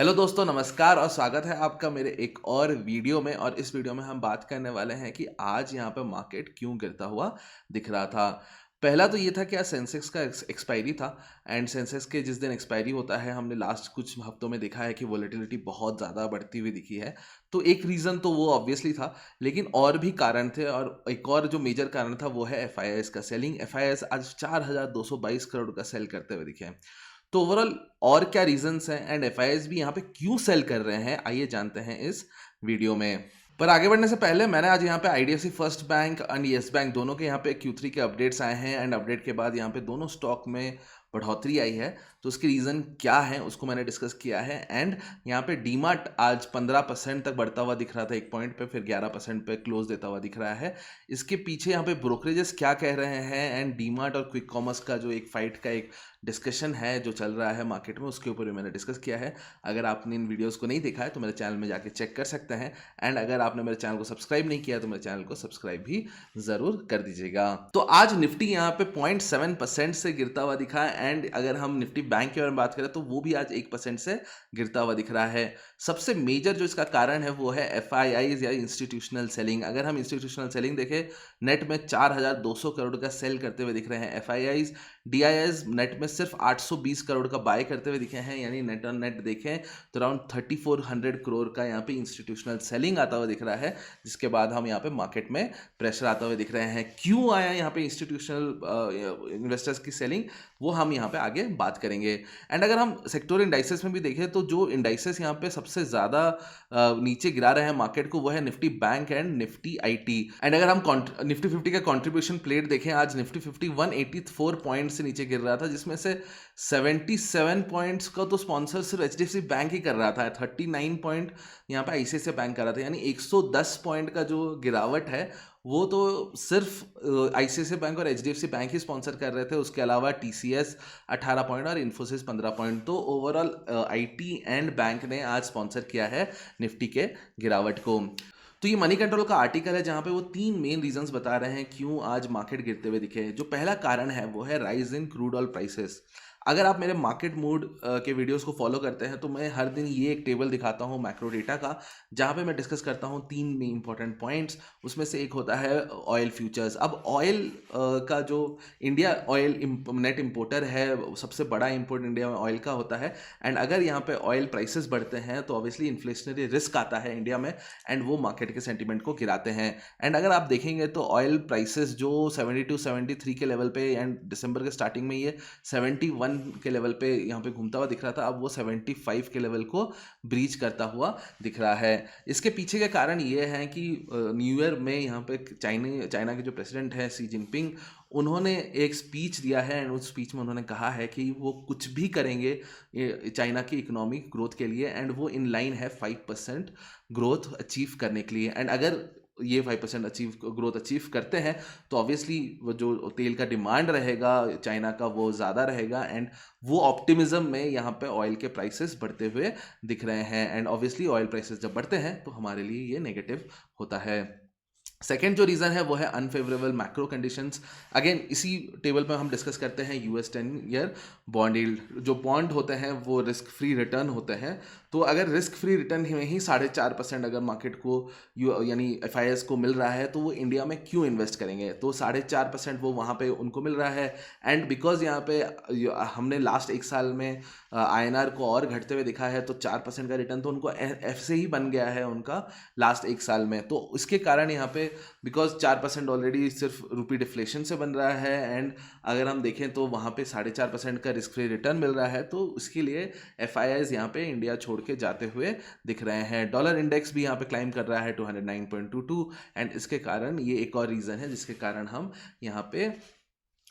Hello दोस्तों, नमस्कार और स्वागत है आपका मेरे एक और वीडियो में। और इस वीडियो में हम बात करने वाले हैं कि आज यहाँ पे मार्केट क्यों गिरता हुआ दिख रहा था। पहला तो ये था कि आज सेंसेक्स का एक्सपायरी था एंड सेंसेक्स के जिस दिन एक्सपायरी होता है, हमने लास्ट कुछ हफ्तों में देखा है कि वोलेटिलिटी बहुत ज़्यादा बढ़ती हुई दिखी है। तो एक रीज़न तो वो ऑब्वियसली था, लेकिन और भी कारण थे और एक और जो मेजर कारण था वो है एफआईआईज़ का सेलिंग। एफआईआईज़ आज 4,222 करोड़ का सेल करते हुए दिखे हैं। तो ओवरऑल और क्या रीजंस हैं एंड एफआईआईज़ भी यहाँ पे क्यों सेल कर रहे हैं, आइए जानते हैं इस वीडियो में। पर आगे बढ़ने से पहले मैंने आज यहाँ पे IDFC first bank and yes bank दोनों के यहाँ पे Q3 के अपडेट्स आए हैं एंड अपडेट के बाद यहाँ पे दोनों स्टॉक में बढ़ोतरी आई है। तो उसके रीज़न क्या है उसको मैंने डिस्कस किया है। एंड यहाँ पे डीमार्ट आज 15% तक बढ़ता हुआ दिख रहा था एक पॉइंट पे, फिर 11% पे क्लोज देता हुआ दिख रहा है। इसके पीछे यहाँ पे ब्रोकरेजेस क्या कह रहे हैं एंड डीमार्ट और क्विक कॉमर्स का जो एक फाइट का एक डिस्कशन है जो चल रहा है मार्केट में, उसके ऊपर भी मैंने डिस्कस किया है। अगर आपने इन वीडियोस को नहीं देखा है तो मेरे चैनल में जाके चेक कर सकते हैं एंड अगर आपने मेरे चैनल को सब्सक्राइब नहीं किया तो मेरे चैनल को सब्सक्राइब भी ज़रूर कर दीजिएगा। तो आज निफ्टी यहाँ पे 0.7% से गिरता हुआ दिखा एंड अगर हम निफ्टी बैंक के बारे में बात करें तो वो भी आज 1% से गिरता हुआ दिख रहा है। सबसे मेजर जो इसका कारण है वो है एफआईआईज़ या इंस्टीट्यूशनल सेलिंग। अगर हम इंस्टीट्यूशनल सेलिंग देखें, नेट में 4,200 करोड़ का सेल करते हुए दिख रहे हैं एफआईआईज़। डीआईएस नेट में सिर्फ 820 करोड़ का बाय करते हुए दिखे हैं, यानी नेट ऑन नेट देखें तो अराउंड 3400 करोड़ का यहाँ पे इंस्टीट्यूशनल सेलिंग आता हुआ दिख रहा है, जिसके बाद हम यहाँ पे मार्केट में प्रेशर आता हुआ दिख रहे हैं। क्यों आया यहाँ पे इंस्टीट्यूशनल इन्वेस्टर्स की सेलिंग, वो हम यहाँ पे आगे बात करेंगे। एंड अगर हम सेक्टोरल इंडाइसेस में भी देखें तो जो इंडाइसेस यहाँ पे सबसे ज़्यादा नीचे गिरा रहे हैं मार्केट को वो है Nifty bank and Nifty IT. And अगर हम निफ्टी 50 का कंट्रीब्यूशन प्लेट देखें, आज निफ्टी 50 184 पॉइंट से नीचे गिर रहा था, जिसमें से 77 पॉइंट्स का तो स्पॉन्सर सिर्फ एचडीएफसी बैंक ही कर रहा था। 39 पॉइंट यहाँ पे आईसीआईसीआई बैंक कर रहा था, यानी 110 पॉइंट का जो गिरावट है वो तो सिर्फ आईसीआईसीआई बैंक और एचडीएफसी बैंक ही स्पॉन्सर कर रहे थे। उसके अलावा टीसीएस 18 पॉइंट और इन्फोसिस 15 पॉइंट। तो ओवरऑल आईटी एंड बैंक ने आज स्पॉन्सर किया है निफ्टी के गिरावट को। तो ये मनी कंट्रोल का आर्टिकल है जहाँ पे वो 3 मेन रीजंस बता रहे हैं क्यों आज मार्केट गिरते हुए दिखे। जो पहला कारण है वो है rise in crude oil prices. अगर आप मेरे मार्केट मूड के वीडियोस को फॉलो करते हैं तो मैं हर दिन ये एक टेबल दिखाता हूँ मैक्रो डेटा का, जहाँ पे मैं डिस्कस करता हूँ 3 में इंपॉर्टेंट पॉइंट्स। उसमें से एक होता है ऑयल फ्यूचर्स। अब ऑयल का जो इंडिया ऑयल नेट इम्पोर्टर है, सबसे बड़ा इम्पोर्ट इंडिया में ऑयल का होता है। एंड अगर यहाँ पे ऑयल प्राइसेस बढ़ते हैं तो ऑब्वियसली इन्फ्लेशनरी रिस्क आता है इंडिया में एंड वो मार्केट के सेंटीमेंट को गिराते हैं। एंड अगर आप देखेंगे तो ऑयल प्राइसेस जो 72 73 के लेवल पे एंड दिसंबर के स्टार्टिंग में ये 71 के लेवल पे यहाँ पे घूमता हुआ दिख रहा था, अब वो 75 के लेवल को ब्रीच करता हुआ दिख रहा है। इसके पीछे के कारण ये है कि न्यू ईयर में यहाँ पे चाइना के जो प्रेसिडेंट है शी जिनपिंग, उन्होंने एक स्पीच दिया है एंड उस स्पीच में उन्होंने कहा है कि वो कुछ भी करेंगे चाइना की इकोनॉमिक ग्रोथ के लिए एंड वो इन लाइन है 5% ग्रोथ अचीव करने के लिए। एंड अगर ये 5% ग्रोथ अचीव करते हैं तो ऑब्वियसली वो जो तेल का डिमांड रहेगा चाइना का वो ज़्यादा रहेगा एंड वो ऑप्टिमिज्म में यहाँ पे ऑयल के प्राइसेस बढ़ते हुए दिख रहे हैं। एंड ऑब्वियसली ऑयल प्राइसेस जब बढ़ते हैं तो हमारे लिए ये नेगेटिव होता है। सेकेंड जो रीज़न है वो है अनफेवरेबल मैक्रो कंडीशंस। अगेन इसी टेबल पर हम डिस्कस करते हैं यूएस 10 ईयर बॉन्ड यील्ड। जो बॉन्ड होते हैं वो रिस्क फ्री रिटर्न होते हैं, तो अगर रिस्क फ्री रिटर्न में ही 4.5% अगर मार्केट को यानी एफआईएस को मिल रहा है तो वो इंडिया में क्यों इन्वेस्ट करेंगे। तो 4.5% वो वहाँ पे उनको मिल रहा है एंड बिकॉज यहाँ पे हमने लास्ट एक साल में आईएनआर को और घटते हुए दिखा है, तो 4% का रिटर्न तो उनको एफ से ही बन गया है उनका लास्ट एक साल में। तो इसके कारण यहाँ पे बिकॉज 4% ऑलरेडी सिर्फ रुपी डिफ्लेशन से बन रहा है एंड अगर हम देखें तो वहाँ पे 4.5% का रिस्क फ्री रिटर्न मिल रहा है, तो उसके लिए एफआईआईज़ यहाँ पे इंडिया छोड़ के जाते हुए दिख रहे हैं। डॉलर इंडेक्स भी यहाँ पे क्लाइम कर रहा है 209.22 एंड इसके कारण ये एक और रीज़न है जिसके कारण हम यहाँ पे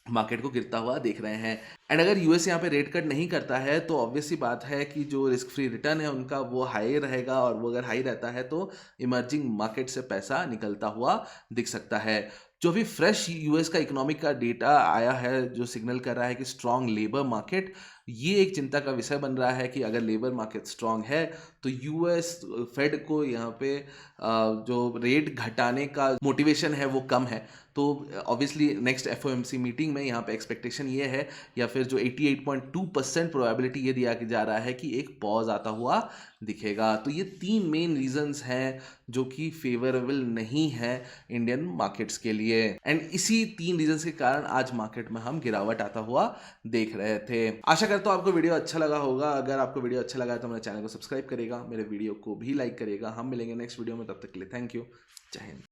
मार्केट को गिरता हुआ देख रहे हैं। एंड अगर यूएस यहाँ पे रेट कट नहीं करता है तो ऑब्वियसली बात है कि जो रिस्क फ्री रिटर्न है उनका वो हाई रहेगा और वो अगर हाई रहता है तो इमर्जिंग मार्केट से पैसा निकलता हुआ दिख सकता है। जो भी फ्रेश यूएस का इकोनॉमिक का डेटा आया है जो सिग्नल कर रहा है कि स्ट्रॉन्ग लेबर मार्केट ये एक चिंता का विषय बन रहा है कि अगर लेबर मार्केट स्ट्रांग है तो यूएस फेड को यहाँ पे जो रेट घटाने का मोटिवेशन है वो कम है। तो ऑब्वियसली नेक्स्ट एफओएमसी मीटिंग में यहाँ पे एक्सपेक्टेशन ये है, या फिर जो 88.2% प्रोबेबिलिटी ये दिया जा रहा है कि एक पॉज आता हुआ दिखेगा। तो ये 3 मेन रीजंस हैं जो कि फेवरेबल नहीं है इंडियन मार्केट्स के लिए, एंड इसी 3 रीजंस के कारण आज मार्केट में हम गिरावट आता हुआ देख रहे थे। आशा करता हूँ आपको वीडियो अच्छा लगा होगा। अगर आपको वीडियो अच्छा लगा है तो मेरे चैनल को सब्सक्राइब करेगा, मेरे वीडियो को भी लाइक करेगा। हम मिलेंगे नेक्स्ट वीडियो में, तब तक के लिए थैंक यू। जय हिंद।